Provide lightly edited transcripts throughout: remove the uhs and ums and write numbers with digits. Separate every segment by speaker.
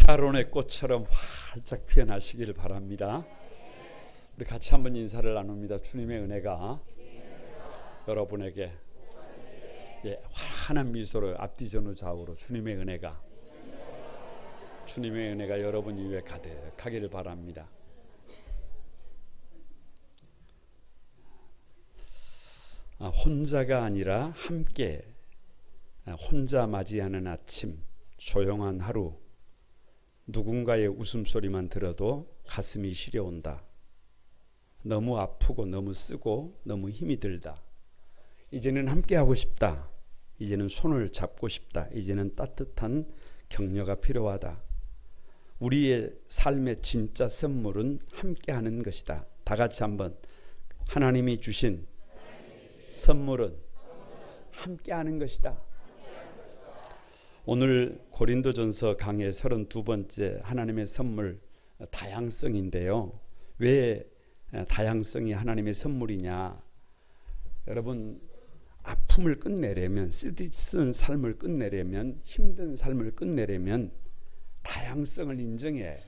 Speaker 1: 샤론의 꽃처럼 활짝 피어나시길 바랍니다. 우리 같이 한번 인사를 나눕니다. 주님의 은혜가 여러분에게 환한 미소로 앞뒤 전후 좌우로 주님의 은혜가 여러분 위에 가득하기를 바랍니다. 혼자가 아니라 함께, 혼자 맞이하는 아침, 조용한 하루, 누군가의 웃음소리만 들어도 가슴이 시려온다. 너무 아프고 너무 쓰고 너무 힘이 들다. 이제는 함께하고 싶다. 이제는 손을 잡고 싶다. 이제는 따뜻한 격려가 필요하다. 우리의 삶의 진짜 선물은 함께하는 것이다. 다 같이 한번, 하나님이 주신 선물은 함께하는 것이다. 오늘 고린도전서 강의 32번째 하나님의 선물, 다양성인데요. 왜 다양성이 하나님의 선물이냐? 여러분, 아픔을 끝내려면, 쓰디쓴 삶을 끝내려면, 힘든 삶을 끝내려면 다양성을 인정해,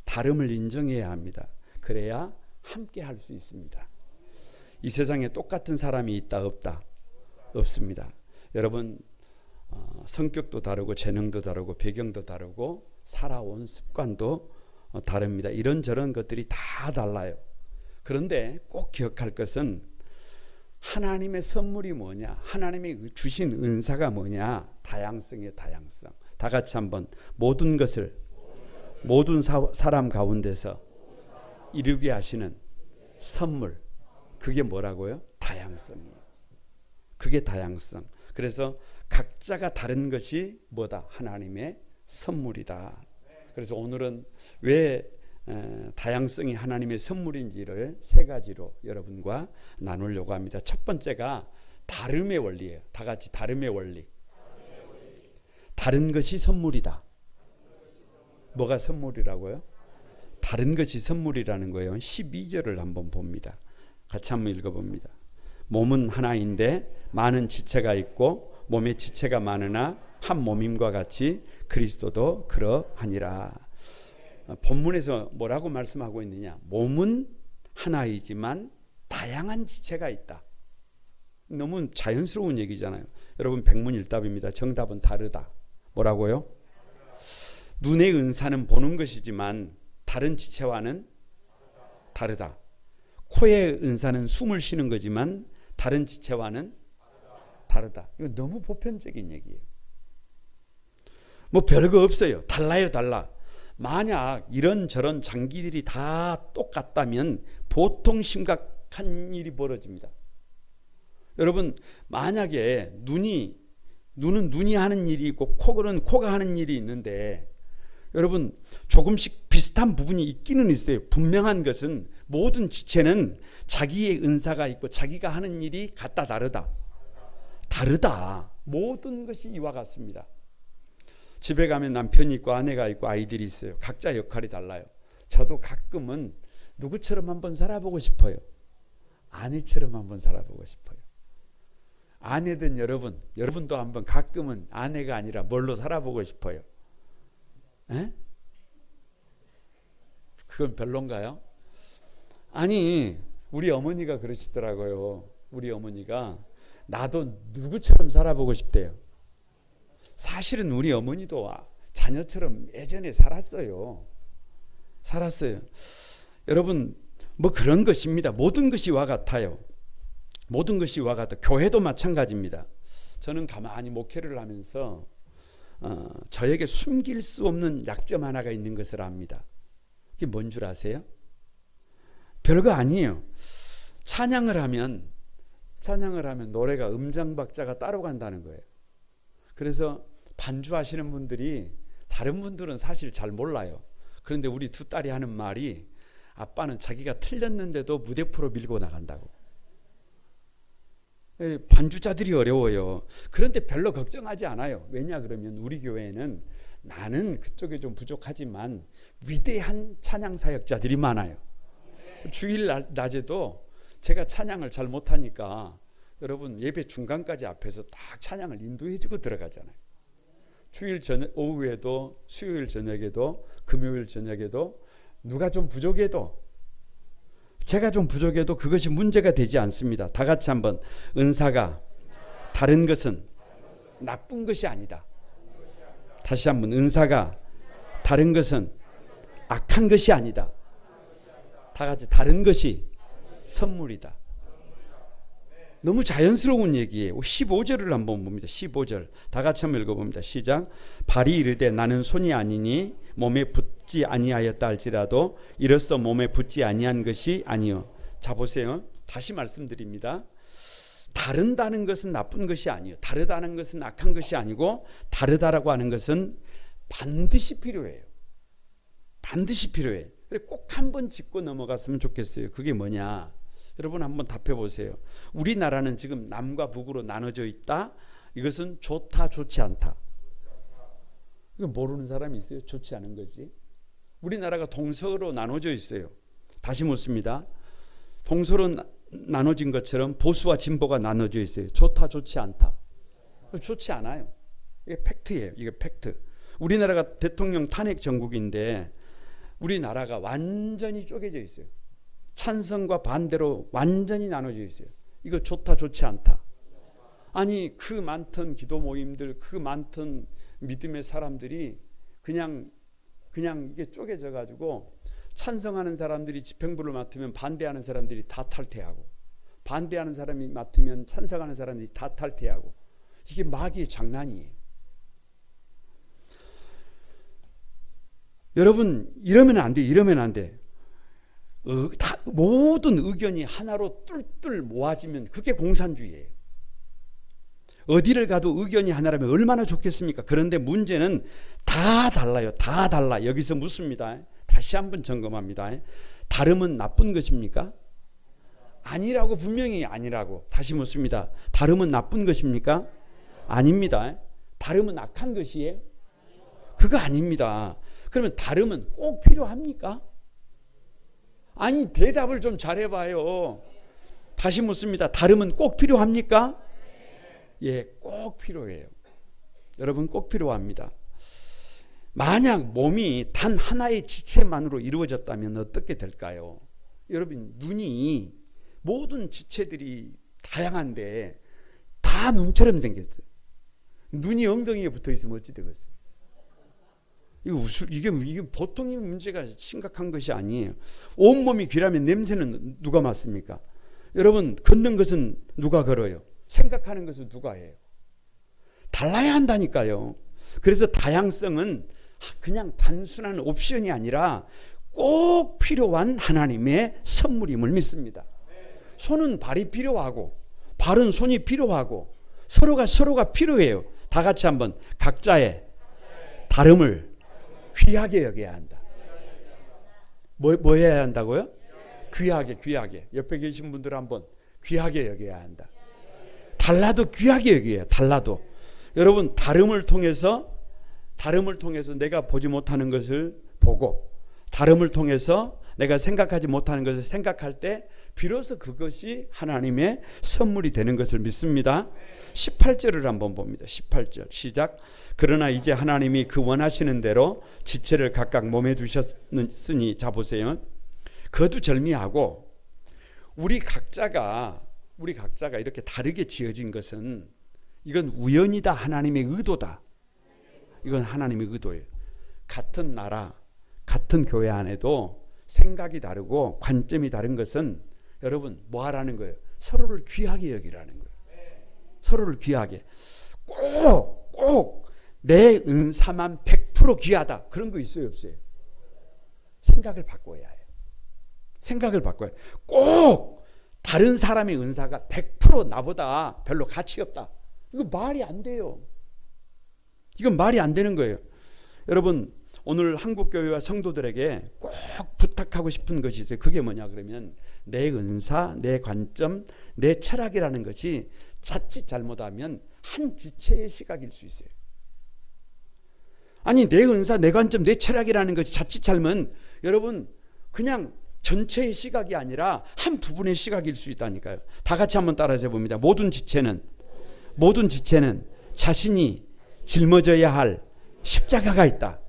Speaker 1: 다름을 인정해야 합니다. 그래야 함께 할 수 있습니다. 이 세상에 똑같은 사람이 있다 없다? 없습니다. 여러분, 성격도 다르고 재능도 다르고 배경도 다르고 살아온 습관도 다릅니다. 이런저런 것들이 다 달라요. 그런데 꼭 기억할 것은 하나님의 선물이 뭐냐, 하나님이 주신 은사가 뭐냐, 다양성의 다양성. 다 같이 한번, 모든 것을 모든 사람 가운데서 이루게 하시는 선물, 그게 뭐라고요? 다양성이에요. 그게 다양성. 그래서 각자가 다른 것이 뭐다? 하나님의 선물이다. 그래서 오늘은 왜 다양성이 하나님의 선물인지를 세 가지로 여러분과 나누려고 합니다. 첫 번째가 다름의 원리예요. 다 같이, 다름의 원리. 다른 것이 선물이다. 뭐가 선물이라고요? 다른 것이 선물이라는 거예요. 12절을 한번 봅니다. 같이 한번 읽어봅니다. 몸은 하나인데 많은 지체가 있고 몸의 지체가 많으나 한 몸임과 같이 그리스도도 그러하니라. 본문에서 뭐라고 말씀하고 있느냐? 몸은 하나이지만 다양한 지체가 있다. 너무 자연스러운 얘기잖아요. 여러분, 백문일답입니다. 정답은 다르다. 뭐라고요? 눈의 은사는 보는 것이지만 다른 지체와는 다르다. 코의 은사는 숨을 쉬는 거지만 다른 지체와는 다르다. 이거 너무 보편적인 얘기예요. 뭐 별거 없어요. 달라요, 달라. 만약 이런저런 장기들이 다 똑같다면 보통 심각한 일이 벌어집니다. 여러분, 만약에 눈은 눈이 하는 일이 있고 코는 코가 하는 일이 있는데, 여러분, 조금씩 비슷한 부분이 있기는 있어요. 분명한 것은 모든 지체는 자기의 은사가 있고 자기가 하는 일이 같다 다르다. 다르다. 모든 것이 이와 같습니다. 집에 가면 남편이 있고 아내가 있고 아이들이 있어요. 각자 역할이 달라요. 저도 가끔은 누구처럼 한번 살아보고 싶어요. 아내처럼 한번 살아보고 싶어요. 아내든 여러분도 한번 가끔은 아내가 아니라 뭘로 살아보고 싶어요? 에? 그건 별론가요? 아니, 우리 어머니가 그러시더라고요. 우리 어머니가 나도 누구처럼 살아보고 싶대요. 사실은 우리 어머니도 자녀처럼 예전에 살았어요. 여러분, 뭐 그런 것입니다. 모든 것이 와 같아요. 모든 것이 와 같아. 교회도 마찬가지입니다. 저는 가만히 목회를 하면서 저에게 숨길 수 없는 약점 하나가 있는 것을 압니다. 그게 뭔 줄 아세요? 별거 아니에요. 찬양을 하면 노래가 음장박자가 따로 간다는 거예요. 그래서 반주하시는 분들이, 다른 분들은 사실 잘 몰라요. 그런데 우리 두 딸이 하는 말이, 아빠는 자기가 틀렸는데도 무대 프로 밀고 나간다고. 반주자들이 어려워요. 그런데 별로 걱정하지 않아요. 왜냐 그러면 우리 교회는 나는 그쪽에 좀 부족하지만 위대한 찬양 사역자들이 많아요. 주일 낮에도 제가 찬양을 잘 못하니까 여러분, 예배 중간까지 앞에서 딱 찬양을 인도해주고 들어가잖아요. 주일 저녁 오후에도, 수요일 저녁에도, 금요일 저녁에도 누가 좀 부족해도, 제가 좀 부족해도 그것이 문제가 되지 않습니다. 다 같이 한번, 은사가 다른 것은 나쁜 것이 아니다. 다시 한번, 은사가 다른 것은 악한 것이 아니다. 다 같이, 다른 것이 선물이다. 너무 자연스러운 얘기예요. 15절을 한번 봅니다. 15절 다 같이 한번 읽어봅니다. 시작. 발이 이르되 나는 손이 아니니 몸에 붙지 아니하였다 할지라도 이로써 몸에 붙지 아니한 것이 아니요. 자 보세요. 다시 말씀드립니다. 다른다는 것은 나쁜 것이 아니에요. 다르다는 것은 악한 것이 아니고, 다르다라고 하는 것은 반드시 필요해요. 반드시 필요해. 꼭 한번 짚고 넘어갔으면 좋겠어요. 그게 뭐냐? 여러분 한번 답해 보세요. 우리나라는 지금 남과 북으로 나눠져 있다. 이것은 좋다, 좋지 않다. 이거 모르는 사람이 있어요? 좋지 않은 거지. 우리나라가 동서로 나눠져 있어요. 다시 묻습니다. 동서로 나눠진 것처럼 보수와 진보가 나눠져 있어요. 좋다, 좋지 않다. 좋지 않아요. 이게 팩트예요. 이게 팩트. 우리나라가 대통령 탄핵 정국인데 우리나라가 완전히 쪼개져 있어요. 찬성과 반대로 완전히 나눠져 있어요. 이거 좋다, 좋지 않다. 아니 그 많던 기도 모임들, 그 많던 믿음의 사람들이 그냥 이게 쪼개져 가지고, 찬성하는 사람들이 집행부를 맡으면 반대하는 사람들이 다 탈퇴하고, 반대하는 사람이 맡으면 찬성하는 사람들이 다 탈퇴하고, 이게 마귀의 장난이에요. 여러분 이러면 안 돼. 이러면 안 돼. 모든 의견이 하나로 뚫뚫 모아지면 그게 공산주의예요. 어디를 가도 의견이 하나라면 얼마나 좋겠습니까? 그런데 문제는 다 달라요. 다 달라. 여기서 묻습니다. 다시 한번 점검합니다. 다름은 나쁜 것입니까? 아니라고, 분명히 아니라고. 다시 묻습니다. 다름은 나쁜 것입니까? 아닙니다. 다름은 악한 것이에요? 그거 아닙니다. 그러면 다름은 꼭 필요합니까? 아니 대답을 좀 잘해봐요. 다시 묻습니다. 다름은 꼭 필요합니까? 예, 꼭 필요해요. 여러분 꼭 필요합니다. 만약 몸이 단 하나의 지체만으로 이루어졌다면 어떻게 될까요? 여러분 눈이, 모든 지체들이 다양한데 다 눈처럼 생겼어요. 눈이 엉덩이에 붙어 있으면 어찌 되겠어요? 이게 보통의 문제가 심각한 것이 아니에요. 온몸이 귀라면 냄새는 누가 맡습니까? 여러분 걷는 것은 누가 걸어요? 생각하는 것은 누가 해요? 달라야 한다니까요. 그래서 다양성은 그냥 단순한 옵션이 아니라 꼭 필요한 하나님의 선물임을 믿습니다. 손은 발이 필요하고, 발은 손이 필요하고, 서로가 필요해요. 다 같이 한번, 각자의 다름을 귀하게 여겨야 한다. 뭐 해야 한다고요? 귀하게. 옆에 계신 분들 한번 귀하게 여겨야 한다. 달라도 귀하게 여겨요. 달라도. 여러분 다름을 통해서 내가 보지 못하는 것을 보고, 다름을 통해서 내가 생각하지 못하는 것을 생각할 때 비로소 그것이 하나님의 선물이 되는 것을 믿습니다. 18절을 한번 봅니다. 18절 시작. 그러나 이제 하나님이 그 원하시는 대로 지체를 각각 몸에 두셨으니, 자 보세요. 거두절미하고 우리 각자가 이렇게 다르게 지어진 것은 이건 우연이다, 하나님의 의도다. 이건 하나님의 의도예요. 같은 나라, 같은 교회 안에도 생각이 다르고 관점이 다른 것은 여러분 뭐 하라는 거예요? 서로를 귀하게 여기라는 거예요. 서로를 귀하게. 꼭 내 은사만 100% 귀하다. 그런 거 있어요, 없어요? 생각을 바꿔야 해요. 생각을 바꿔야 해요. 꼭 다른 사람의 은사가 100% 나보다 별로 가치 없다. 이거 말이 안 돼요. 이건 말이 안 되는 거예요. 여러분 오늘 한국교회와 성도들에게 꼭 부탁하고 싶은 것이 있어요. 그게 뭐냐 그러면 내 은사, 내 관점, 내 철학이라는 것이 자칫 잘못하면 한 지체의 시각일 수 있어요. 아니 내 은사, 내 관점, 내 철학이라는 것이 자칫 잘못, 여러분 그냥 전체의 시각이 아니라 한 부분의 시각일 수 있다니까요. 다 같이 한번 따라서 봅니다. 모든 지체는 자신이 짊어져야 할 십자가가 있다.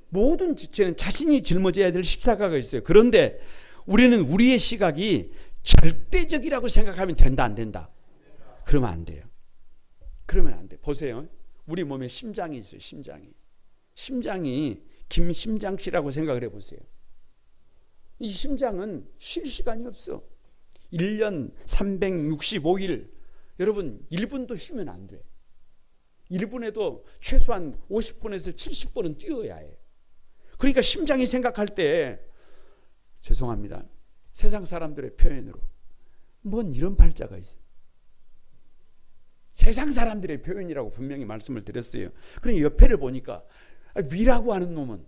Speaker 1: 모든 지체는 자신이 짊어져야 될 십자가가 있어요. 그런데 우리는 우리의 시각이 절대적이라고 생각하면 된다, 안 된다? 그러면 안 돼요. 그러면 안 돼. 보세요. 우리 몸에 심장이 있어요. 심장이 김심장 씨라고 생각을 해보세요. 이 심장은 쉴 시간이 없어. 1년 365일 여러분 1분도 쉬면 안 돼. 1분에도 최소한 50분에서 70분은 뛰어야 해. 그러니까 심장이 생각할 때 죄송합니다. 세상 사람들의 표현으로 뭔 이런 팔자가 있어요. 세상 사람들의 표현이라고 분명히 말씀을 드렸어요. 그러니 옆에를 보니까 위라고 하는 놈은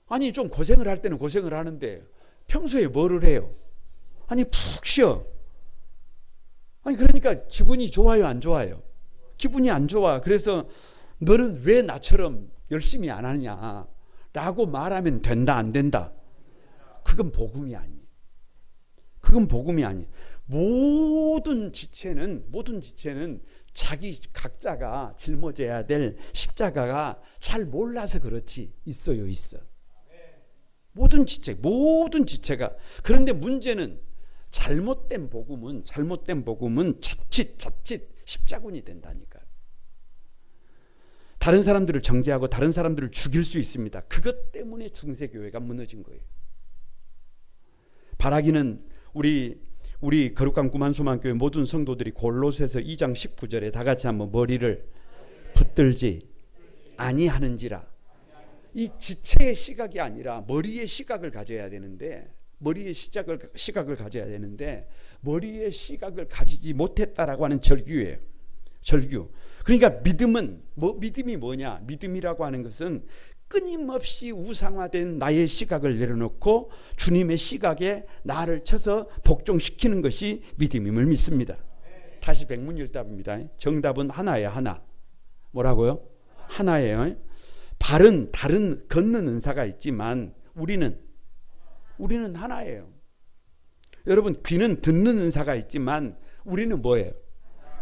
Speaker 1: 아니 좀 고생을 할 때는 고생을 하는데 평소에 뭐를 해요? 아니 푹 쉬어. 아니 그러니까 기분이 좋아요, 안 좋아요? 기분이 안 좋아. 그래서 너는 왜 나처럼 열심히 안 하냐 라고 말하면 된다, 안 된다? 그건 복음이 아니에요. 그건 복음이 아니에요. 모든 지체는 자기 각자가 짊어져야 될 십자가가 잘 몰라서 그렇지 있어요. 모든 지체가. 그런데 문제는 잘못된 복음은 자칫 십자군이 된다니까. 다른 사람들을 정죄하고 다른 사람들을 죽일 수 있습니다. 그것 때문에 중세교회가 무너진 거예요. 바라기는 우리 거룩한 구만소망교회 모든 성도들이 골로새서 2장 19절에 다 같이 한번 머리를 붙들지 아니하는지라. 이 지체의 시각이 아니라 머리의 시각을 가져야 되는데 머리의 시각을 가져야 되는데 머리의 시각을 가지지 못했다라고 하는 절규예요. 절규. 그러니까 믿음이 뭐냐? 믿음이라고 하는 것은 끊임없이 우상화된 나의 시각을 내려놓고 주님의 시각에 나를 쳐서 복종시키는 것이 믿음임을 믿습니다. 다시 백문일답입니다. 정답은 하나예요. 하나. 뭐라고요? 하나예요. 다른 걷는 은사가 있지만 우리는 하나예요. 여러분 귀는 듣는 은사가 있지만 우리는 뭐예요?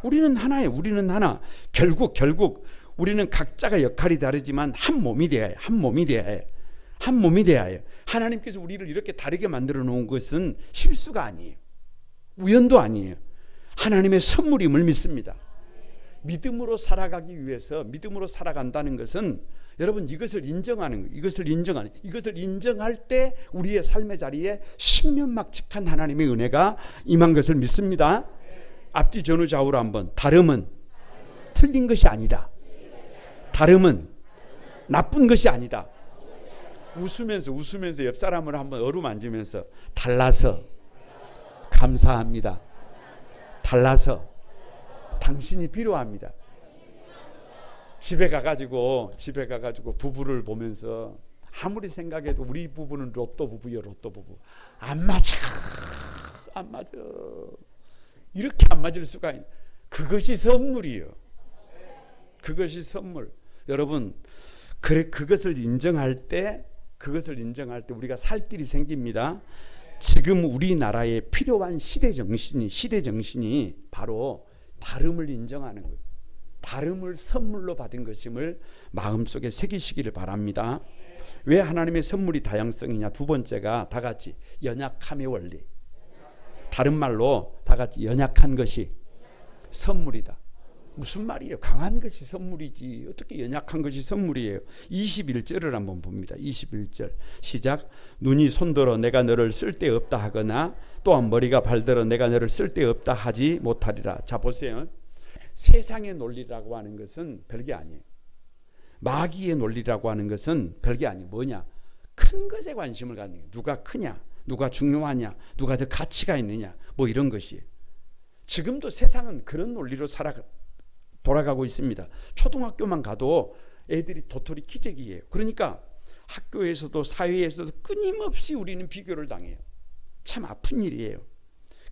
Speaker 1: 우리는 하나예요. 우리는 하나. 결국 우리는 각자가 역할이 다르지만 한 몸이 돼야 해요. 하나님께서 우리를 이렇게 다르게 만들어 놓은 것은 실수가 아니에요. 우연도 아니에요. 하나님의 선물임을 믿습니다. 믿음으로 살아가기 위해서 믿음으로 살아간다는 것은 여러분 이것을 인정하는 거예요. 이것을 인정할 때 우리의 삶의 자리에 신면막측한 하나님의 은혜가 임한 것을 믿습니다. 앞뒤 전후 좌우로 한번. 다름은 틀린 것이 아니다. 다름은 나쁜 것이 아니다. 웃으면서 옆 사람을 한번 어루만지면서 달라서 감사합니다. 달라서 당신이 필요합니다. 집에 가가지고 부부를 보면서 아무리 생각해도 우리 부부는 로또 부부요. 안 맞아. 이렇게 안 맞을 수가 있는. 그것이 선물이에요. 그것이 선물. 여러분, 그것을 인정할 때 우리가 살 길이 생깁니다. 지금 우리나라에 필요한 시대 정신이 바로 다름을 인정하는 거예요. 다름을 선물로 받은 것임을 마음속에 새기시기를 바랍니다. 왜 하나님의 선물이 다양성이냐? 두 번째가 다 같이 연약함의 원리. 다른 말로 다 같이 연약한 것이 선물이다. 무슨 말이에요? 강한 것이 선물이지 어떻게 연약한 것이 선물이에요? 21절을 한번 봅니다. 21절 시작. 눈이 손들어 내가 너를 쓸데없다 하거나 또한 머리가 발들어 내가 너를 쓸데없다 하지 못하리라. 자 보세요. 세상의 논리라고 하는 것은 별게 아니에요. 마귀의 논리라고 하는 것은 별게 아니에요. 뭐냐? 큰 것에 관심을 갖는 거예요. 누가 크냐? 누가 중요하냐? 누가 더 가치가 있느냐? 뭐 이런 것이에요. 지금도 세상은 그런 논리로 돌아가고 있습니다. 초등학교만 가도 애들이 도토리 키재기예요. 그러니까 학교에서도 사회에서도 끊임없이 우리는 비교를 당해요. 참 아픈 일이에요.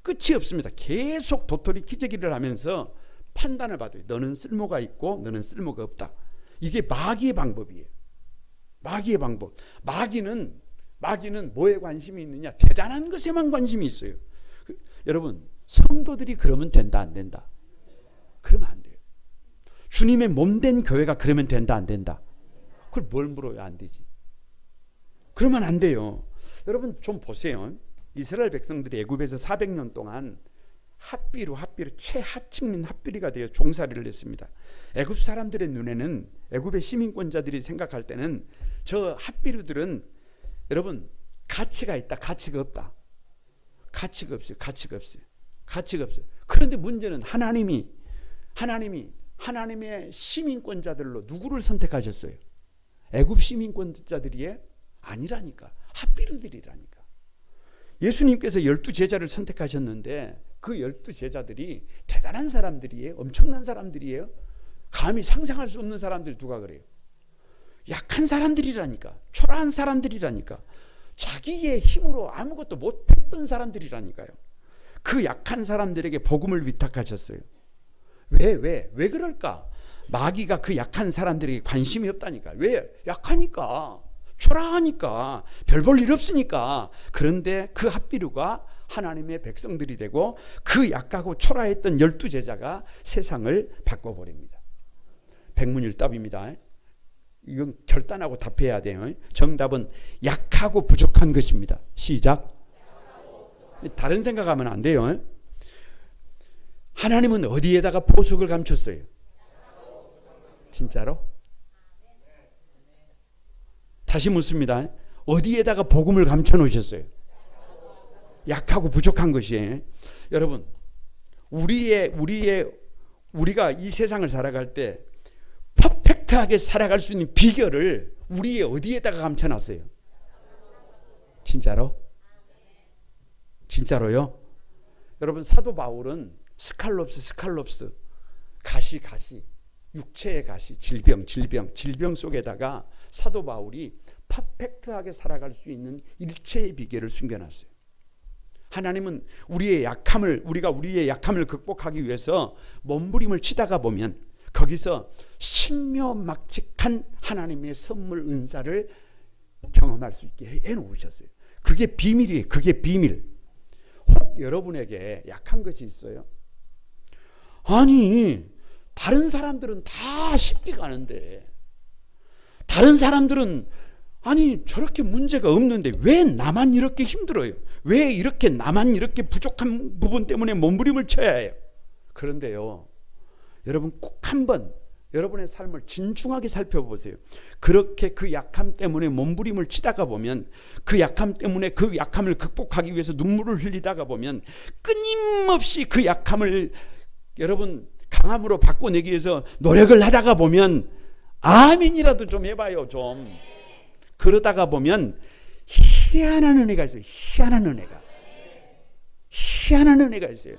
Speaker 1: 끝이 없습니다. 계속 도토리 키재기를 하면서 판단을 받아요. 너는 쓸모가 있고 너는 쓸모가 없다. 이게 마귀의 방법이에요. 마귀의 방법. 마귀는 뭐에 관심이 있느냐? 대단한 것에만 관심이 있어요. 여러분 성도들이 그러면 된다 안 된다? 그러면 안 돼요. 주님의 몸된 교회가 그러면 된다 안 된다? 그걸 뭘 물어요? 안 되지. 그러면 안 돼요. 여러분 좀 보세요. 이스라엘 백성들이 애굽에서 400년 동안 핫비로 최하층민 핫비리가 되어 종살이를 했습니다. 애굽 사람들의 눈에는, 애굽의 시민권자들이 생각할 때는 저 핫비루들은 여러분 가치가 있다, 가치가 없다. 가치가 없어요. 가치가 없어요. 가치가 없어요. 그런데 문제는 하나님이 하나님의 시민권자들로 누구를 선택하셨어요? 애굽 시민권자들이 아니라니까. 핫비루들이라니까. 예수님께서 12제자를 선택하셨는데 그 12제자들이 대단한 사람들이에요. 엄청난 사람들이에요. 감히 상상할 수 없는 사람들이 누가 그래요? 약한 사람들이라니까. 초라한 사람들이라니까. 자기의 힘으로 아무것도 못했던 사람들이라니까요. 그 약한 사람들에게 복음을 위탁하셨어요. 왜 그럴까? 마귀가 그 약한 사람들에게 관심이 없다니까. 왜? 약하니까, 초라하니까, 별 볼 일 없으니까. 그런데 그 핫비루가 하나님의 백성들이 되고 그 약하고 초라했던 12제자가 세상을 바꿔버립니다. 백문일답입니다. 이건 결단하고 답해야 돼요. 정답은 약하고 부족한 것입니다. 시작. 다른 생각하면 안 돼요. 하나님은 어디에다가 보석을 감췄어요? 진짜로? 다시 묻습니다. 어디에다가 복음을 감춰 놓으셨어요? 약하고 부족한 것이에요. 여러분, 우리가 이 세상을 살아갈 때 퍼펙트하게 살아갈 수 있는 비결을 우리의 어디에다가 감춰놨어요? 진짜로? 진짜로요? 여러분, 사도 바울은 스칼롭스, 가시, 육체의 가시, 질병 속에다가 사도 바울이 퍼펙트하게 살아갈 수 있는 일체의 비결을 숨겨놨어요. 하나님은 우리의 약함을 극복하기 위해서 몸부림을 치다가 보면 거기서 신묘막측한 하나님의 선물 은사를 경험할 수 있게 해놓으셨어요. 그게 비밀이에요. 그게 비밀. 혹 여러분에게 약한 것이 있어요? 아니, 다른 사람들은 다 쉽게 가는데, 다른 사람들은 아니 저렇게 문제가 없는데 왜 나만 이렇게 힘들어요? 왜 이렇게 나만 이렇게 부족한 부분 때문에 몸부림을 쳐야 해요? 그런데요, 여러분 꼭 한번 여러분의 삶을 진중하게 살펴보세요. 그렇게 그 약함 때문에 몸부림을 치다가 보면, 그 약함 때문에 그 약함을 극복하기 위해서 눈물을 흘리다가 보면, 끊임없이 그 약함을 여러분 강함으로 바꿔내기 위해서 노력을 하다가 보면, 아멘이라도 좀 해봐요. 좀 그러다가 보면 희한한 은혜가 있어요. 희한한 은혜가 있어요.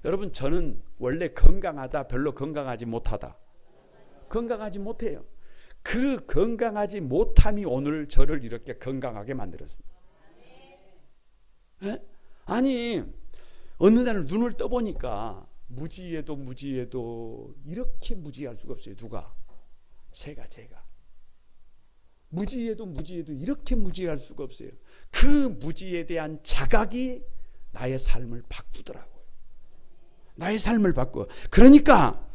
Speaker 1: 여러분, 저는 원래 건강하다, 별로 건강하지 못하다, 건강하지 못해요. 그 건강하지 못함이 오늘 저를 이렇게 건강하게 만들었습니다. 에? 아니, 어느 날 눈을 떠보니까 무지해도 이렇게 무지할 수가 없어요. 누가? 제가 무지해도 이렇게 무지할 수가 없어요. 그 무지에 대한 자각이 나의 삶을 바꾸더라고요. 나의 삶을 바꿔. 그러니까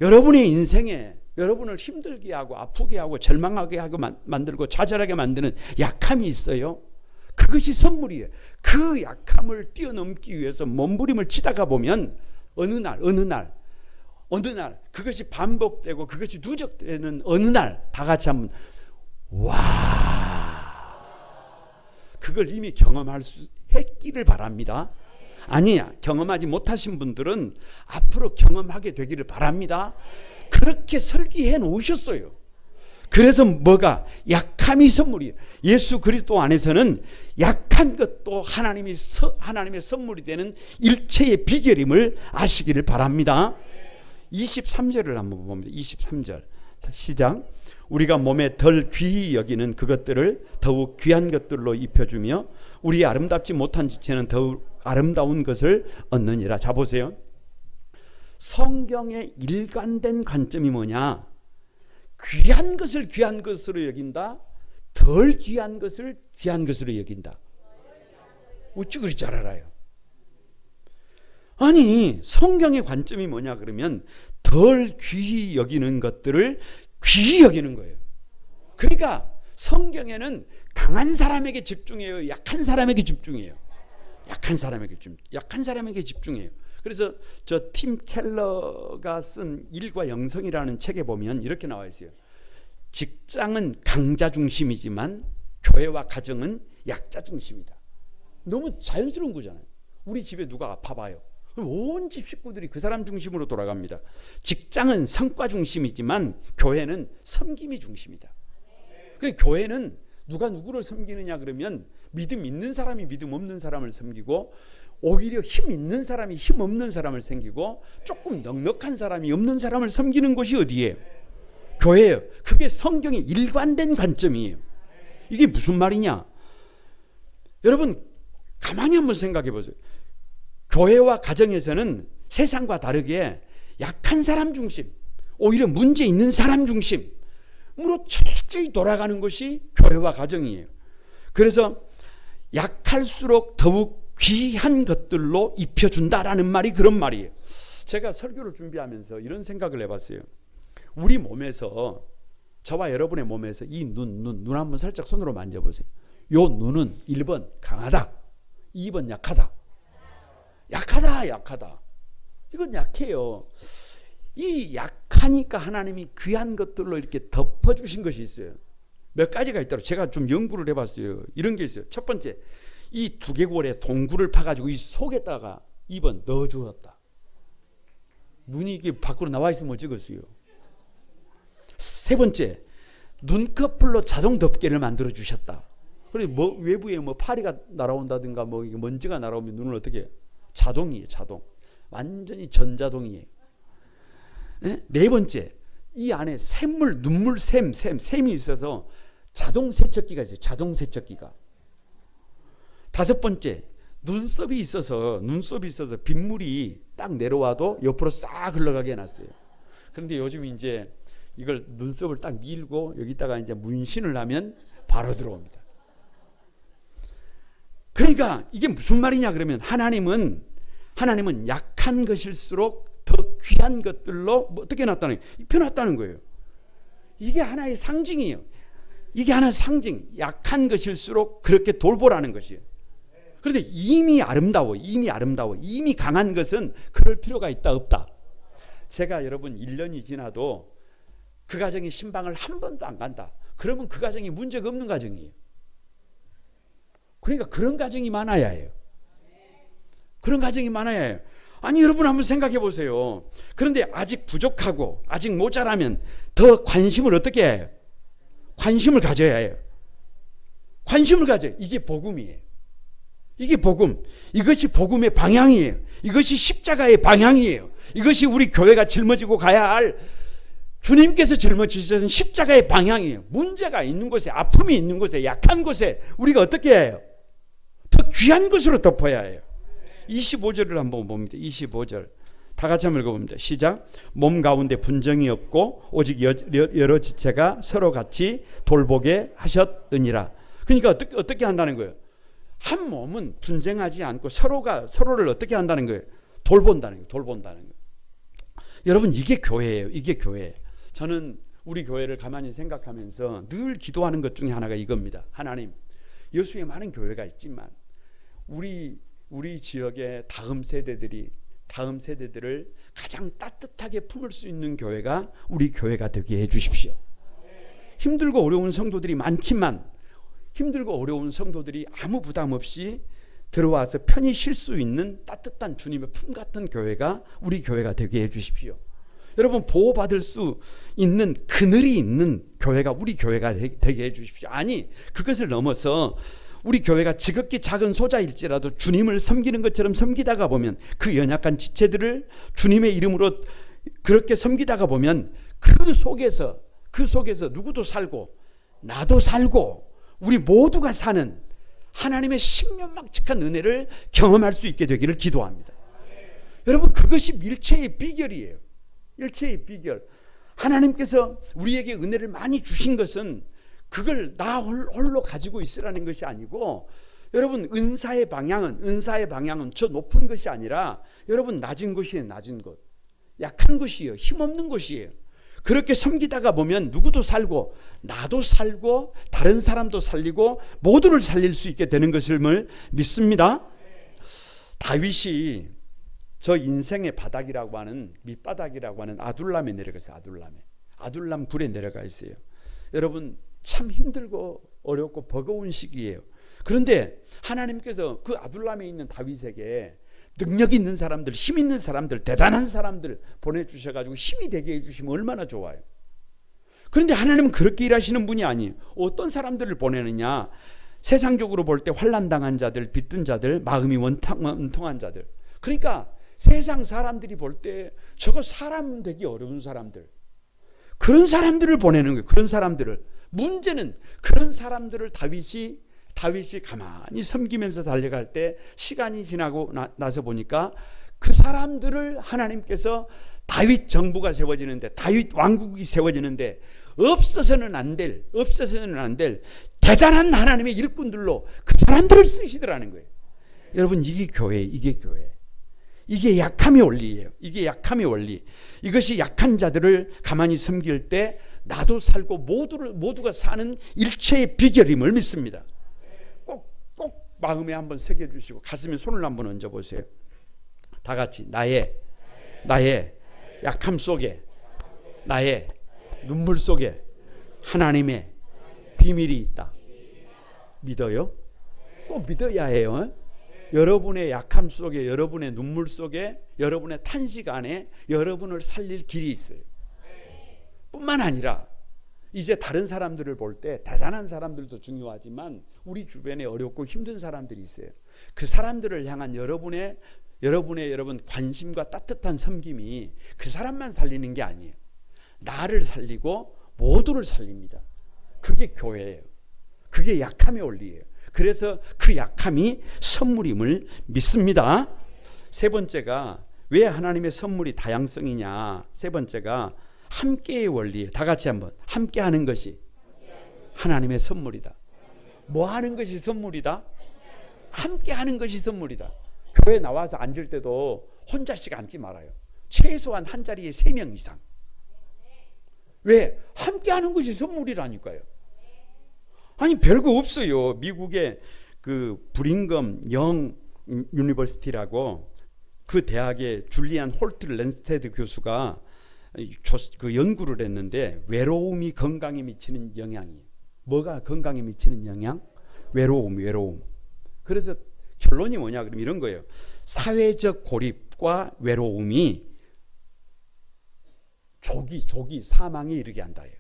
Speaker 1: 여러분의 인생에 여러분을 힘들게 하고 아프게 하고 절망하게 하고 만들고 좌절하게 만드는 약함이 있어요. 그것이 선물이에요. 그 약함을 뛰어넘기 위해서 몸부림을 치다가 보면 어느 날 그것이 반복되고 그것이 누적되는 어느 날 다 같이 한번 와, 그걸 이미 경험할 수 했기를 바랍니다. 아니야, 경험하지 못하신 분들은 앞으로 경험하게 되기를 바랍니다. 그렇게 설계해 놓으셨어요. 그래서 뭐가? 약함이 선물이에요. 예수 그리스도 안에서는 약한 것도 하나님의 선물이 되는 일체의 비결임을 아시기를 바랍니다. 23절을 한번 봅니다. 23절 시작. 우리가 몸에 덜 귀히 여기는 그것들을 더욱 귀한 것들로 입혀주며 우리 아름답지 못한 지체는 더욱 아름다운 것을 얻느니라. 자, 보세요. 성경의 일관된 관점이 뭐냐? 귀한 것을 귀한 것으로 여긴다, 덜 귀한 것을 귀한 것으로 여긴다. 어찌 그리 잘 알아요? 아니, 성경의 관점이 뭐냐 그러면 덜 덜 귀히 여기는 것들을 귀히 여기는 거예요. 그러니까 성경에는 강한 사람에게 집중해요, 약한 사람에게 집중해요. 약한 사람에게 집중해요. 그래서 저 팀 켈러가 쓴 일과 영성이라는 책에 보면 이렇게 나와 있어요. 직장은 강자 중심이지만 교회와 가정은 약자 중심이다. 너무 자연스러운 거잖아요. 우리 집에 누가 아파봐요. 그럼 온 집 식구들이 그 사람 중심으로 돌아갑니다. 직장은 성과 중심이지만 교회는 섬김이 중심이다. 그러니까 교회는 누가 누구를 섬기느냐 그러면 믿음 있는 사람이 믿음 없는 사람을 섬기고, 오히려 힘 있는 사람이 힘 없는 사람을 섬기고, 조금 넉넉한 사람이 없는 사람을 섬기는 곳이 어디예요? 교회예요. 그게 성경의 일관된 관점이에요. 이게 무슨 말이냐? 여러분 가만히 한번 생각해 보세요. 교회와 가정에서는 세상과 다르게 약한 사람 중심, 오히려 문제 있는 사람 중심으로 철저히 돌아가는 것이 교회와 가정이에요. 그래서 약할수록 더욱 귀한 것들로 입혀준다라는 말이 그런 말이에요. 제가 설교를 준비하면서 이런 생각을 해봤어요. 우리 몸에서, 저와 여러분의 몸에서 이 눈 한번 살짝 손으로 만져보세요. 요 눈은 1번 강하다, 2번 약하다. 이건 약해요. 이 약하니까 하나님이 귀한 것들로 이렇게 덮어주신 것이 있어요. 몇 가지가 있더라고요. 제가 좀 연구를 해봤어요. 이런 게 있어요. 첫 번째, 이 두개골에 동굴을 파가지고 이 속에다가 2번 넣어주었다. 눈이 이게 밖으로 나와 있으면 어쩌겠어요. 세 번째, 눈꺼풀로 자동 덮개를 만들어 주셨다. 그리고 뭐 외부에 뭐 파리가 날아온다든가 뭐 먼지가 날아오면 눈을 어떻게 해요? 자동이에요, 자동. 완전히 전자동이에요. 네 번째, 이 안에 샘물, 눈물, 샘이 있어서 자동 세척기가 있어요. 자동 세척기가. 다섯 번째, 눈썹이 있어서 빗물이 딱 내려와도 옆으로 싹 흘러가게 해놨어요. 그런데 요즘 이제 이걸 눈썹을 딱 밀고 여기다가 이제 문신을 하면 바로 들어옵니다. 그러니까 이게 무슨 말이냐 그러면 하나님은 약한 것일수록 더 귀한 것들로 어떻게 놨다는 거예요? 입혀놨다는 거예요. 이게 하나의 상징이에요. 이게 하나의 상징. 약한 것일수록 그렇게 돌보라는 것이에요. 그런데 이미 아름다워. 이미 강한 것은 그럴 필요가 있다 없다. 제가 여러분 1년이 지나도 그 가정에 신방을 한 번도 안 간다. 그러면 그 가정이 문제가 없는 가정이에요. 그러니까 그런 가정이 많아야 해요. 아니 여러분 한번 생각해 보세요. 그런데 아직 부족하고 아직 모자라면 더 관심을 어떻게 해요? 관심을 가져야 해요. 관심을 가져요. 이게 복음이에요. 이게 복음. 이것이 복음의 방향이에요. 이것이 십자가의 방향이에요. 이것이 우리 교회가 짊어지고 가야 할, 주님께서 짊어지신 십자가의 방향이에요. 문제가 있는 곳에, 아픔이 있는 곳에, 약한 곳에 우리가 어떻게 해요? 더 귀한 것으로 덮어야 해요. 25절을 한번 봅니다. 25절 다 같이 한번 읽어봅니다. 시작. 몸 가운데 분쟁이 없고 오직 여러 지체가 서로 같이 돌보게 하셨느니라. 그러니까 어떻게 한다는 거예요? 한 몸은 분쟁하지 않고 서로를 어떻게 한다는 거예요? 돌본다는 거예요. 여러분 이게 교회예요. 이게 교회. 저는 우리 교회를 가만히 생각하면서 늘 기도하는 것 중에 하나가 이겁니다. 하나님, 여수에 많은 교회가 있지만 우리 지역의 다음 세대들을 가장 따뜻하게 품을 수 있는 교회가 우리 교회가 되게 해주십시오. 힘들고 어려운 성도들이 많지만 힘들고 어려운 성도들이 아무 부담 없이 들어와서 편히 쉴 수 있는 따뜻한 주님의 품 같은 교회가 우리 교회가 되게 해주십시오. 여러분 보호받을 수 있는 그늘이 있는 교회가 우리 교회가 되게 해주십시오. 아니 그것을 넘어서 우리 교회가 지극히 작은 소자일지라도 주님을 섬기는 것처럼 섬기다가 보면 그 연약한 지체들을 주님의 이름으로 그렇게 섬기다가 보면 그 속에서 누구도 살고 나도 살고 우리 모두가 사는 하나님의 신면막측한 은혜를 경험할 수 있게 되기를 기도합니다. 여러분 그것이 일체의 비결이에요. 일체의 비결. 하나님께서 우리에게 은혜를 많이 주신 것은 그걸 나 홀로 가지고 있으라는 것이 아니고, 여러분 은사의 방향은 저 높은 것이 아니라 여러분 낮은 곳이에요. 낮은 곳. 약한 곳이에요. 힘없는 곳이에요. 그렇게 섬기다가 보면 누구도 살고 나도 살고 다른 사람도 살리고 모두를 살릴 수 있게 되는 것을 믿습니다. 다윗이 저 인생의 바닥이라고 하는 밑바닥이라고 하는 아둘람에 내려갔어요. 아둘람 굴에 내려가 있어요. 여러분 참 힘들고 어렵고 버거운 시기예요. 그런데 하나님께서 그 아둘람에 있는 다윗에게 능력 있는 사람들, 힘 있는 사람들, 대단한 사람들 보내주셔가지고 힘이 되게 해주시면 얼마나 좋아요. 그런데 하나님은 그렇게 일하시는 분이 아니에요. 어떤 사람들을 보내느냐, 세상적으로 볼 때 환난당한 자들, 빚든 자들, 마음이 원통한 자들. 그러니까 세상 사람들이 볼 때 저거 사람 되기 어려운 사람들, 그런 사람들을 보내는 거예요. 그런 사람들을. 문제는 그런 사람들을 다윗이 가만히 섬기면서 달려갈 때 시간이 지나고 나서 보니까 그 사람들을 하나님께서 다윗 정부가 세워지는데, 다윗 왕국이 세워지는데 없어서는 안 될 대단한 하나님의 일꾼들로 그 사람들을 쓰시더라는 거예요. 여러분 이게 교회. 이게 약함의 원리예요. 이게 약함의 원리. 이것이 약한 자들을 가만히 섬길 때 나도 살고 모두가 사는 일체의 비결임을 믿습니다. 꼭 마음에 한번 새겨주시고 가슴에 손을 한번 얹어보세요. 다 같이 나의 약함 속에, 나의 눈물 속에 하나님의 비밀이 있다. 믿어요? 꼭 믿어야 해요. 여러분의 약함 속에, 여러분의 눈물 속에, 여러분의 탄식 안에 여러분을 살릴 길이 있어요. 뿐만 아니라 이제 다른 사람들을 볼 때 대단한 사람들도 중요하지만 우리 주변에 어렵고 힘든 사람들이 있어요. 그 사람들을 향한 여러분 관심과 따뜻한 섬김이 그 사람만 살리는 게 아니에요. 나를 살리고 모두를 살립니다. 그게 교회예요. 그게 약함의 원리예요. 그래서 그 약함이 선물임을 믿습니다. 세 번째가 왜 하나님의 선물이 다양성이냐. 세 번째가 함께의 원리예요. 다 같이 한번. 함께하는 것이 하나님의 선물이다. 뭐 하는 것이 선물이다? 함께하는 것이 선물이다. 교회 나와서 앉을 때도 혼자씩 앉지 말아요. 최소한 한 자리에 3명 이상. 왜? 함께하는 것이 선물이라니까요. 아니 별거 없어요. 미국의 그 브링검 영 유니버시티라고 그 대학의 줄리안 홀트 랜스테드 교수가 그 연구를 했는데 외로움이 건강에 미치는 영향이, 뭐가 건강에 미치는 영향? 외로움. 그래서 결론이 뭐냐 그러면 이런 거예요. 사회적 고립과 외로움이 조기 사망에 이르게 한다예요.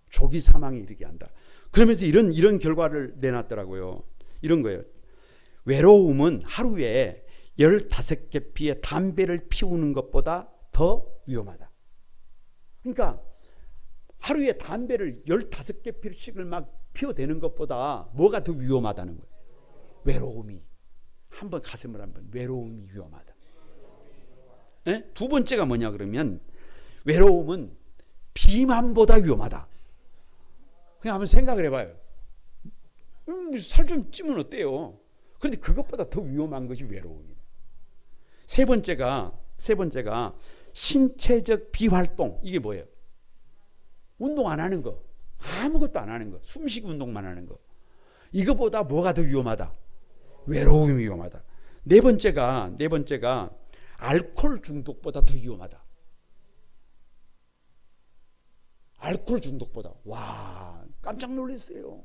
Speaker 1: 조기 사망에 이르게 한다. 그러면서 이런 결과를 내놨더라고요. 이런 거예요. 외로움은 하루에 15개 피의 담배를 피우는 것보다 더 위험하다. 그러니까 하루에 담배를 15개 피씩을 막 피워대는 것보다 뭐가 더 위험하다는 거예요. 외로움이. 한번 가슴을 한번. 외로움이 위험하다. 네? 두 번째가 뭐냐 그러면 외로움은 비만보다 위험하다. 그냥 한번 생각을 해봐요. 살 좀 찌면 어때요? 그런데 그것보다 더 위험한 것이 외로움이에요. 세 번째가 신체적 비활동. 이게 뭐예요? 운동 안 하는 거, 아무것도 안 하는 거, 숨쉬기 운동만 하는 거. 이거보다 뭐가 더 위험하다? 외로움이 위험하다. 네 번째가 알코올 중독보다 더 위험하다. 알코올 중독보다. 와, 깜짝 놀랐어요.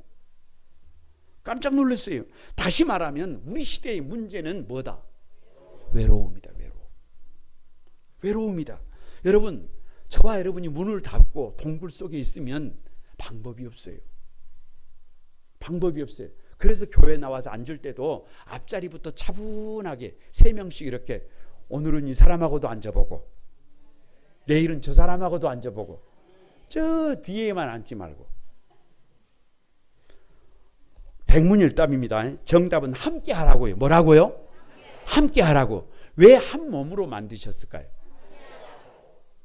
Speaker 1: 다시 말하면 우리 시대의 문제는 뭐다? 외로움이다. 외로움이다. 여러분, 저와 여러분이 문을 닫고 동굴 속에 있으면 방법이 없어요. 그래서 교회 나와서 앉을 때도 앞자리부터 차분하게 3명씩 이렇게, 오늘은 이 사람하고도 앉아보고 내일은 저 사람하고도 앉아보고 저 뒤에만 앉지 말고. 백문일답입니다. 정답은 함께 하라고요. 뭐라고요? 함께 하라고. 왜 한 몸으로 만드셨을까요?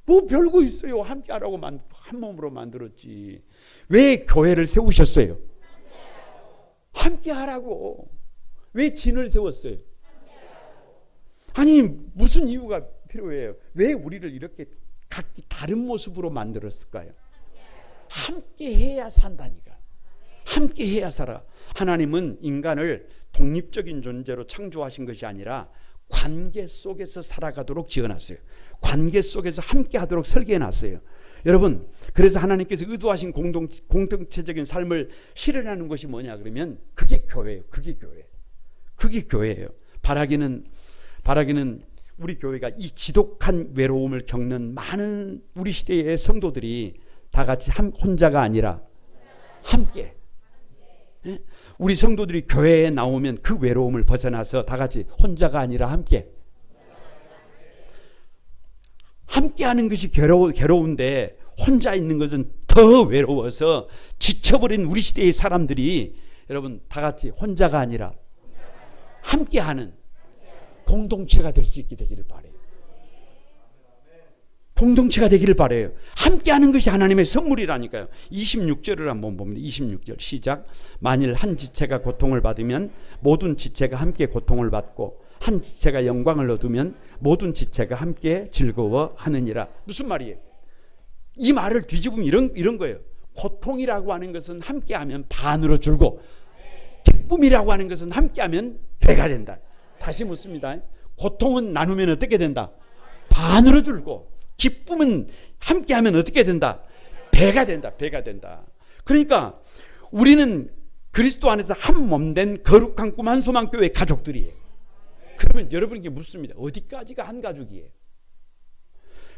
Speaker 1: 뭐 별거 있어요. 함께 하라고 한 몸으로 만들었지. 왜 교회를 세우셨어요? 함께 하라고. 왜 진을 세웠어요? 아니 무슨 이유가 필요해요. 왜 우리를 이렇게 각기 다른 모습으로 만들었을까요? 함께 해야 산다니까. 함께 해야 살아. 하나님은 인간을 독립적인 존재로 창조하신 것이 아니라 관계 속에서 살아가도록 지어놨어요. 관계 속에서 함께 하도록 설계해놨어요. 여러분, 그래서 하나님께서 의도하신 공동체적인 삶을 실현하는 것이 뭐냐 그러면 그게 교회예요. 그게 교회예요. 바라기는 우리 교회가 이 지독한 외로움을 겪는 많은 우리 시대의 성도들이 다 같이 혼자가 아니라 함께, 우리 성도들이 교회에 나오면 그 외로움을 벗어나서 다 같이 혼자가 아니라 함께 하는 것이 괴로운데 혼자 있는 것은 더 외로워서 지쳐버린 우리 시대의 사람들이 여러분 다 같이 혼자가 아니라 함께하는 공동체가 될 수 있게 되기를 바라요. 공동체가 되기를 바라요. 함께하는 것이 하나님의 선물이라니까요. 26절을 한번 봅니다. 26절 시작. 만일 한 지체가 고통을 받으면 모든 지체가 함께 고통을 받고 한 지체가 영광을 얻으면 모든 지체가 함께 즐거워하느니라. 무슨 말이에요? 이 말을 뒤집으면 이런 거예요. 고통이라고 하는 것은 함께하면 반으로 줄고 기쁨이라고 하는 것은 함께하면 배가 된다. 다시 묻습니다. 고통은 나누면 어떻게 된다? 반으로 줄고 기쁨은 함께하면 어떻게 된다? 배가 된다. 그러니까 우리는 그리스도 안에서 한 몸된 거룩한 꿈 한 소망 교회 가족들이에요. 그러면 여러분에게 묻습니다. 어디까지가 한 가족이에요?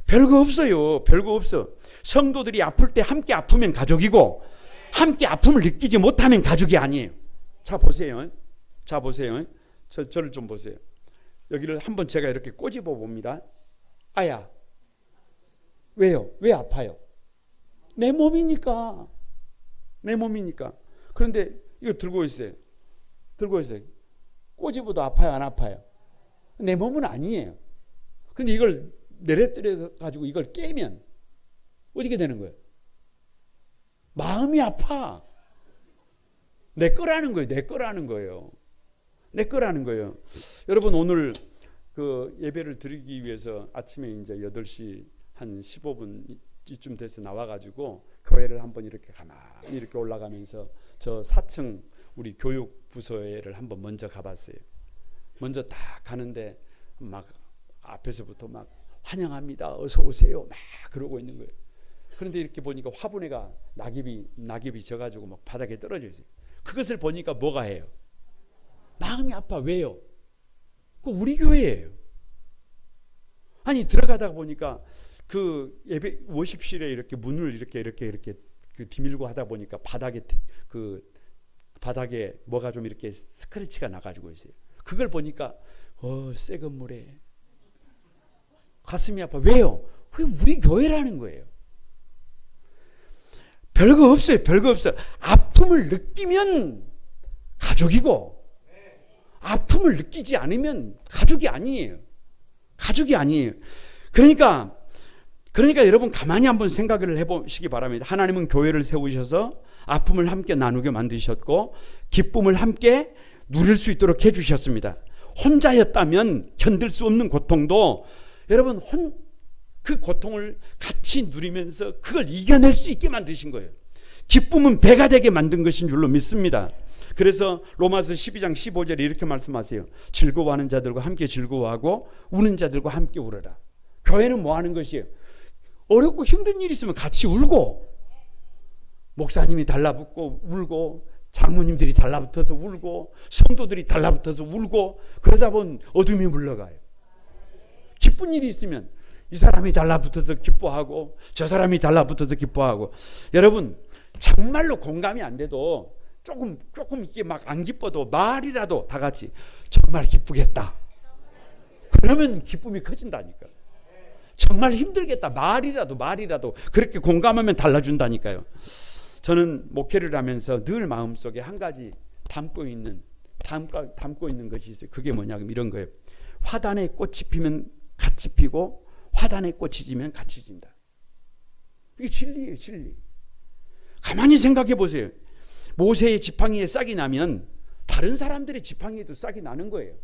Speaker 1: 별거 없어요. 별거 없어. 성도들이 아플 때 함께 아프면 가족이고 함께 아픔을 느끼지 못하면 가족이 아니에요. 자 보세요. 저를 좀 보세요. 여기를 한번 제가 이렇게 꼬집어 봅니다. 아야, 왜요? 왜 아파요? 내 몸이니까. 그런데 이거 들고 있어요. 꼬집어도 아파요, 안 아파요? 내 몸은 아니에요. 그런데 이걸 내려뜨려 가지고 이걸 깨면 어떻게 되는 거예요? 마음이 아파. 내 거라는 거예요. 여러분 오늘 그 예배를 드리기 위해서 아침에 이제 8시 한 15분쯤 돼서 나와가지고 교회를 한번 이렇게 가만히 이렇게 올라가면서 저 4층 우리 교육부서를 한번 먼저 가봤어요. 먼저 딱 가는데 막 앞에서부터 막 환영합니다. 어서 오세요. 막 그러고 있는 거예요. 그런데 이렇게 보니까 화분에가 낙엽이 져가지고 막 바닥에 떨어져 있어요. 그것을 보니까 뭐가 해요? 마음이 아파. 왜요? 그 우리 교회예요. 아니 들어가다 보니까 그 예배 워십실에 이렇게 문을 이렇게 그 디밀고 하다 보니까 바닥에 뭐가 좀 이렇게 스크래치가 나가지고 있어요. 그걸 보니까 새 건물에 가슴이 아파. 왜요? 그게 우리 교회라는 거예요. 별거 없어요. 아픔을 느끼면 가족이고 아픔을 느끼지 않으면 가족이 아니에요. 그러니까 여러분 가만히 한번 생각을 해보시기 바랍니다. 하나님은 교회를 세우셔서 아픔을 함께 나누게 만드셨고 기쁨을 함께 누릴 수 있도록 해주셨습니다. 혼자였다면 견딜 수 없는 고통도 여러분 그 고통을 같이 누리면서 그걸 이겨낼 수 있게 만드신 거예요. 기쁨은 배가 되게 만든 것인 줄로 믿습니다. 그래서 로마서 12장 15절에 이렇게 말씀하세요. 즐거워하는 자들과 함께 즐거워하고 우는 자들과 함께 울어라. 교회는 뭐 하는 것이에요? 어렵고 힘든 일이 있으면 같이 울고 목사님이 달라붙고 울고 장로님들이 달라붙어서 울고 성도들이 달라붙어서 울고 그러다 보면 어둠이 물러가요. 기쁜 일이 있으면 이 사람이 달라붙어서 기뻐하고 저 사람이 달라붙어서 기뻐하고. 여러분 정말로 공감이 안 돼도 조금 이게 막 안 기뻐도 말이라도 다 같이 정말 기쁘겠다. 그러면 기쁨이 커진다니까. 정말 힘들겠다. 말이라도 그렇게 공감하면 달라준다니까요. 저는 목회를 하면서 늘 마음속에 한 가지 담고 있는 것이 있어요. 그게 뭐냐면 이런 거예요. 화단에 꽃이 피면 같이 피고 화단에 꽃이 지면 같이 진다. 이게 진리예요. 진리. 가만히 생각해 보세요. 모세의 지팡이에 싹이 나면 다른 사람들의 지팡이에도 싹이 나는 거예요.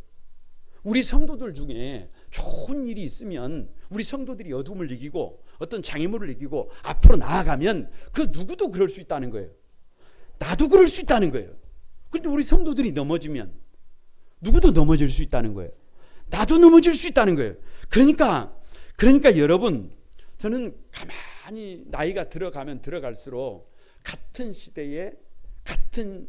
Speaker 1: 우리 성도들 중에 좋은 일이 있으면 우리 성도들이 어둠을 이기고 어떤 장애물을 이기고 앞으로 나아가면 그 누구도 그럴 수 있다는 거예요. 나도 그럴 수 있다는 거예요. 그런데 우리 성도들이 넘어지면 누구도 넘어질 수 있다는 거예요. 나도 넘어질 수 있다는 거예요. 그러니까 여러분, 저는 가만히 나이가 들어가면 들어갈수록 같은 시대에 같은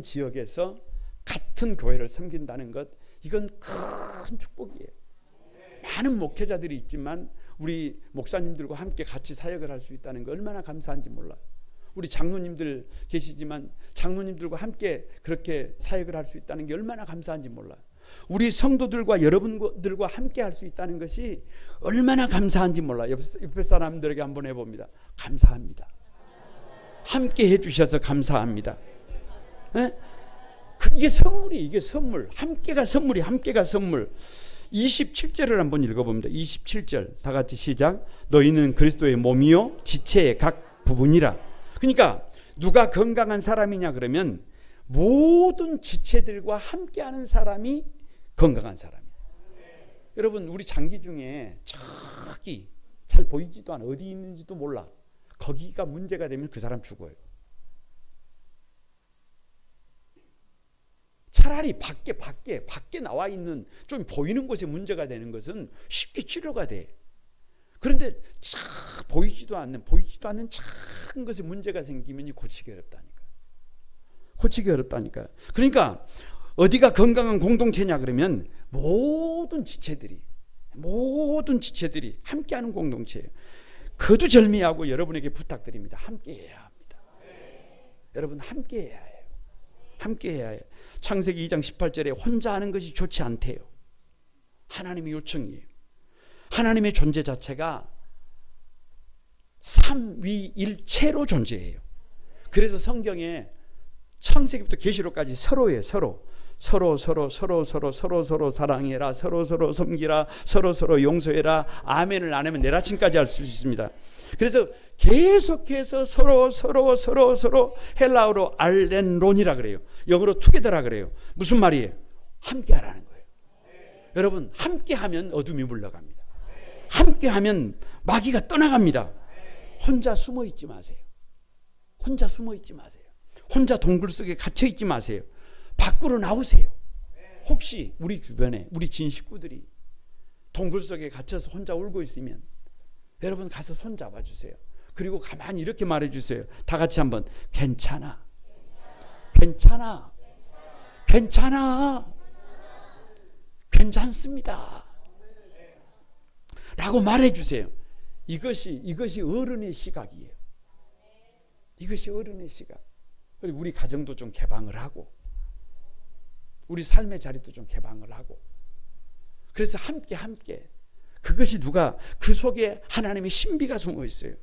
Speaker 1: 지역에서 같은 교회를 섬긴다는 것, 이건 큰 축복이에요. 많은 목회자들이 있지만 우리 목사님들과 함께 같이 사역을 할 수 있다는 거 얼마나 감사한지 몰라요. 우리 장로님들 계시지만 장로님들과 함께 그렇게 사역을 할 수 있다는 게 얼마나 감사한지 몰라요. 우리 성도들과 여러분들과 함께 할 수 있다는 것이 얼마나 감사한지 몰라요. 옆에 사람들에게 한번 해봅니다. 감사합니다. 함께 해주셔서 감사합니다. 네? 이게 선물이, 이게 선물. 함께가 선물이, 함께가 선물. 27절을 한번 읽어봅니다. 27절 다 같이 시작. 너희는 그리스도의 몸이요 지체의 각 부분이라. 그러니까 누가 건강한 사람이냐 그러면 모든 지체들과 함께하는 사람이 건강한 사람이에요. 여러분, 우리 장기 중에 저기 잘 보이지도 않아, 어디 있는지도 몰라. 거기가 문제가 되면 그 사람 죽어요. 차라리 밖에 나와 있는 좀 보이는 곳에 문제가 되는 것은 쉽게 치료가 돼. 그런데 보이지도 않는 작은 것에 문제가 생기면 고치기 어렵다니까. 그러니까 어디가 건강한 공동체냐 그러면 모든 지체들이 함께하는 공동체예요. 거두절미하고 여러분에게 부탁드립니다. 함께해야 합니다. 여러분, 함께해야 해요. 창세기 2장 18절에 혼자 하는 것이 좋지 않대요. 하나님의 요청이에요. 하나님의 존재 자체가 삼위일체로 존재해요. 그래서 성경에 창세기부터 계시록까지 서로예요. 서로 사랑해라, 서로 섬기라, 서로 용서해라, 아멘을 안 하면 내일 아침까지 할 수 있습니다. 그래서 계속해서 서로 헬라어로 알렌론이라 그래요. 영어로 투게더라 그래요. 무슨 말이에요? 함께 하라는 거예요. 여러분, 함께 하면 어둠이 물러갑니다. 함께 하면 마귀가 떠나갑니다. 혼자 숨어 있지 마세요. 혼자 동굴 속에 갇혀 있지 마세요. 밖으로 나오세요. 혹시 우리 주변에 우리 진 식구들이 동굴 속에 갇혀서 혼자 울고 있으면 여러분 가서 손 잡아주세요. 그리고 가만히 이렇게 말해주세요. 다 같이 한번 괜찮아 괜찮습니다 라고 말해주세요. 이것이 어른의 시각이에요. 이것이 어른의 시각. 우리 가정도 좀 개방을 하고 우리 삶의 자리도 좀 개방을 하고, 그래서 함께 그것이 그 속에 하나님의 신비가 숨어 있어요.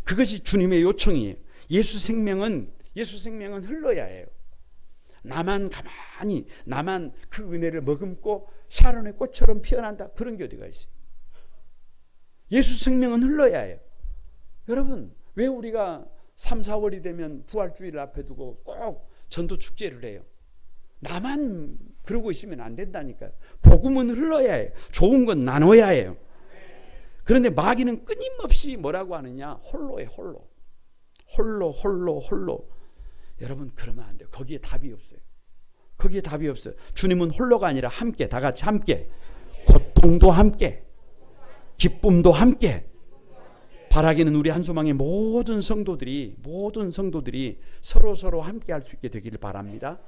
Speaker 1: 그것이 주님의 요청이에요. 예수 생명은 흘러야 해요. 나만 그 은혜를 머금고 샤론의 꽃처럼 피어난다, 그런 게 어디가 있어요. 예수 생명은 흘러야 해요. 여러분, 왜 우리가 3, 4월이 되면 부활주의를 앞에 두고 꼭 전도 축제를 해요? 나만 그러고 있으면 안 된다니까요. 복음은 흘러야 해요. 좋은 건 나눠야 해요. 그런데 마귀는 끊임없이 뭐라고 하느냐? 홀로에 홀로. 여러분, 그러면 안 돼요. 거기에 답이 없어요. 주님은 홀로가 아니라 함께, 다 같이 함께. 고통도 함께, 기쁨도 함께. 바라기는 우리 한소망의 모든 성도들이 서로 함께 할 수 있게 되기를 바랍니다.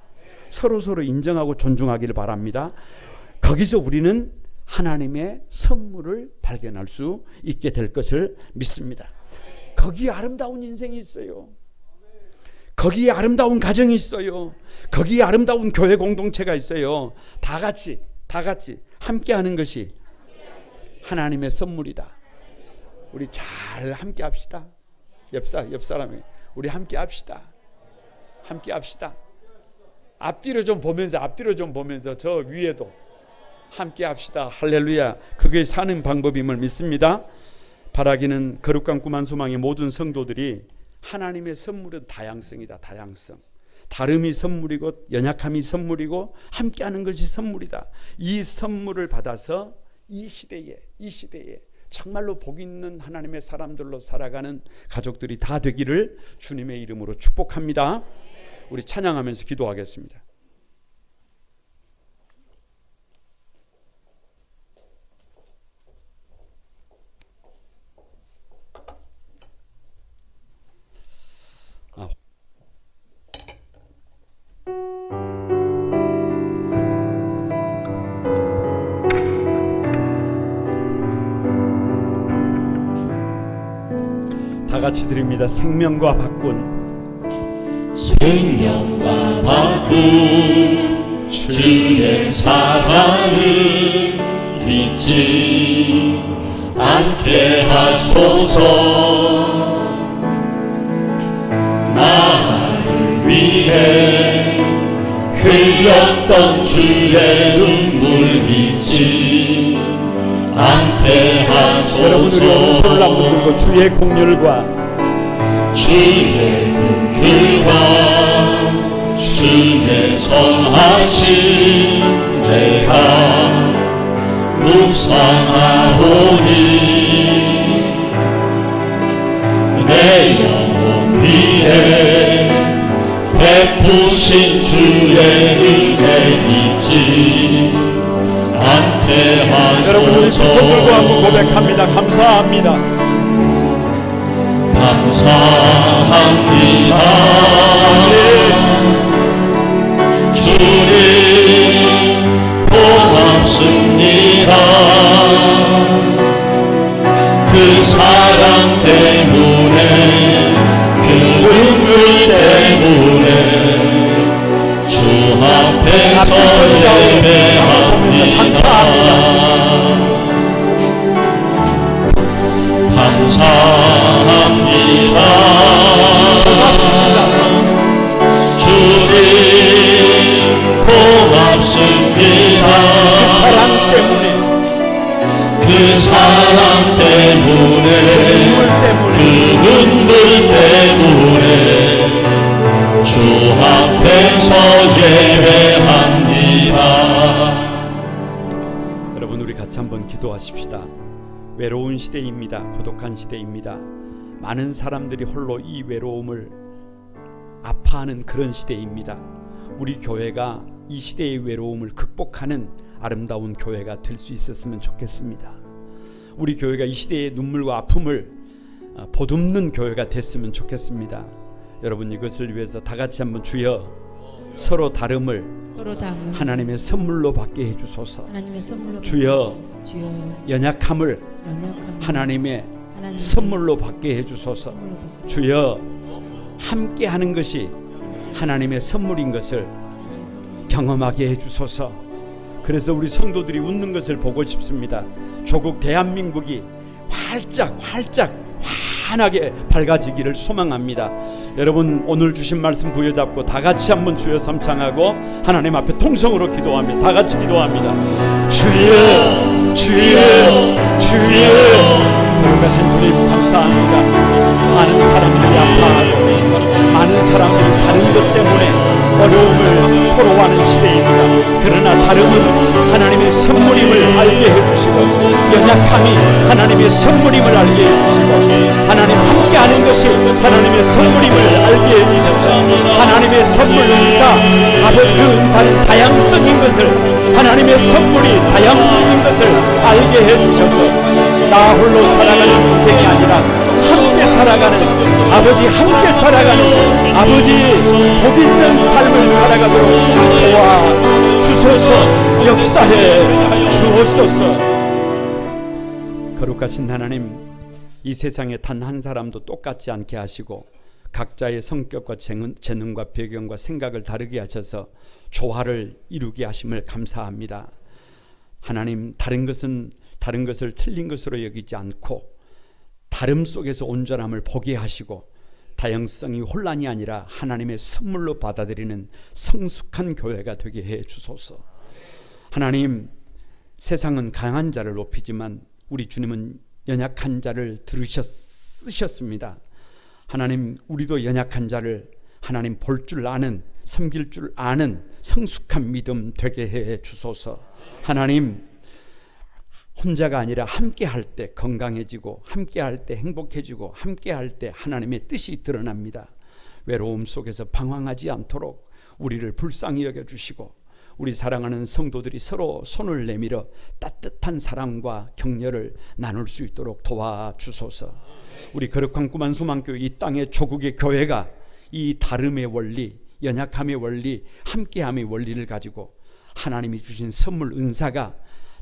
Speaker 1: 서로 인정하고 존중하기를 바랍니다. 거기서 우리는 하나님의 선물을 발견할 수 있게 될 것을 믿습니다. 거기에 아름다운 인생이 있어요. 거기에 아름다운 가정이 있어요. 거기에 아름다운 교회 공동체가 있어요. 다 같이 함께하는 것이 하나님의 선물이다. 우리 잘 함께 합시다. 옆 사람이 우리 함께 합시다. 앞뒤로 좀 보면서 저 위에도 함께 합시다. 할렐루야. 그게 사는 방법임을 믿습니다. 바라기는 거룩한 꿈한 소망의 모든 성도들이 하나님의 선물은 다양성이다. 다름이 선물이고 연약함이 선물이고 함께하는 것이 선물이다. 이 선물을 받아서 이 시대에 정말로 복 있는 하나님의 사람들로 살아가는 가족들이 다 되기를 주님의 이름으로 축복합니다. 우리 찬양하면서 기도하겠습니다. 다 같이 드립니다. 생명과 바꾼
Speaker 2: 주의 사랑을 잊지 않게 하소서. 나를 위해 흘렸던 주의 눈물 잊지 않게 하소서.
Speaker 1: 여러분, 우리 손을 한번 들고 주의 공률과
Speaker 2: 주의 선하심 내가 묵상하오니 내 영혼 위에 베푸신 주의 은혜 잊지 않게 하소서.
Speaker 1: 여러분, 우리 두 손 들고 한번 고백합니다. 감사합니다.
Speaker 2: 감사합니다. 주님 고맙습니다. 그 사랑 때문에 그 눈물 때문에 주 앞에서 예배합니다. 감사합니다. 주님 고맙습니다. 그 사랑 때문에 그 눈물 때문에 주 앞에서 예배합니다.
Speaker 1: 여러분, 우리 같이 한번 기도하십시다. 외로운 시대입니다. 고독한 시대입니다. 많은 사람들이 홀로 이 외로움을 아파하는 그런 시대입니다. 우리 교회가 이 시대의 외로움을 극복하는 아름다운 교회가 될 수 있었으면 좋겠습니다. 우리 교회가 이 시대의 눈물과 아픔을 보듬는 교회가 됐으면 좋겠습니다. 여러분, 이것을 위해서 다 같이 한번 주여 서로 다름을 하나님의 선물로 받게 해주소서. 주여 연약함을 하나님의 선물로 받게 해주소서. 주여 함께하는 것이 하나님의 선물인 것을 경험하게 해주소서. 그래서 우리 성도들이 웃는 것을 보고 싶습니다. 조국 대한민국이 활짝 환하게 밝아지기를 소망합니다. 여러분, 오늘 주신 말씀 부여잡고 다 같이 한번 주여 삼창하고 하나님 앞에 통성으로 기도합니다. 다 같이 기도합니다. 주여 주여 주여. 거룩하신 주님 감사합니다. 많은 사람들이 아파하고 많은 사람들이 다른 것 때문에 어려움을 토로하는 시대입니다. 그러나 다름은 하나님의 선물임을 알게 해주시고 연약함이 하나님의 선물임을 알게 해주시고 하나님 함께하는 것이 하나님의 선물임을 알게 해주셔서 하나님의 선물 은사, 아버지 그 은사는 다양성인 것을, 하나님의 선물이 다양성인 것을 알게 해주셔서 나 홀로 살아가는 인생이 아니라 함께 살아가는, 아버지 함께 살아가는 아버지 복 있는 삶을 살아가도록 도와주소서. 역사해 주옵소서. 거룩하신 하나님, 이 세상에 단 한 사람도 똑같지 않게 하시고 각자의 성격과 재능과 배경과 생각을 다르게 하셔서 조화를 이루게 하심을 감사합니다. 하나님, 다른 것을 틀린 것으로 여기지 않고 다름 속에서 온전함을 보게 하시고 다양성이 혼란이 아니라 하나님의 선물로 받아들이는 성숙한 교회가 되게 해 주소서. 하나님, 세상은 강한 자를 높이지만 우리 주님은 연약한 자를 쓰셨습니다. 하나님, 우리도 연약한 자를 하나님 볼 줄 아는 섬길 줄 아는 성숙한 믿음 되게 해 주소서. 하나님, 혼자가 아니라 함께 할 때 건강해지고, 함께 할 때 행복해지고, 함께 할 때 하나님의 뜻이 드러납니다. 외로움 속에서 방황하지 않도록 우리를 불쌍히 여겨주시고, 우리 사랑하는 성도들이 서로 손을 내밀어 따뜻한 사랑과 격려를 나눌 수 있도록 도와주소서. 우리 거룩한 꿈 한소망교회 이 땅의 조국의 교회가 이 다름의 원리, 연약함의 원리, 함께함의 원리를 가지고 하나님이 주신 선물 은사가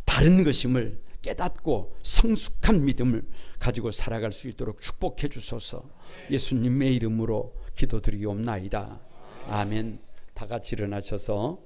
Speaker 1: 다른 것임을 깨닫고 성숙한 믿음을 가지고 살아갈 수 있도록 축복해 주소서. 예수님의 이름으로 기도드리옵나이다. 아멘. 다 같이 일어나셔서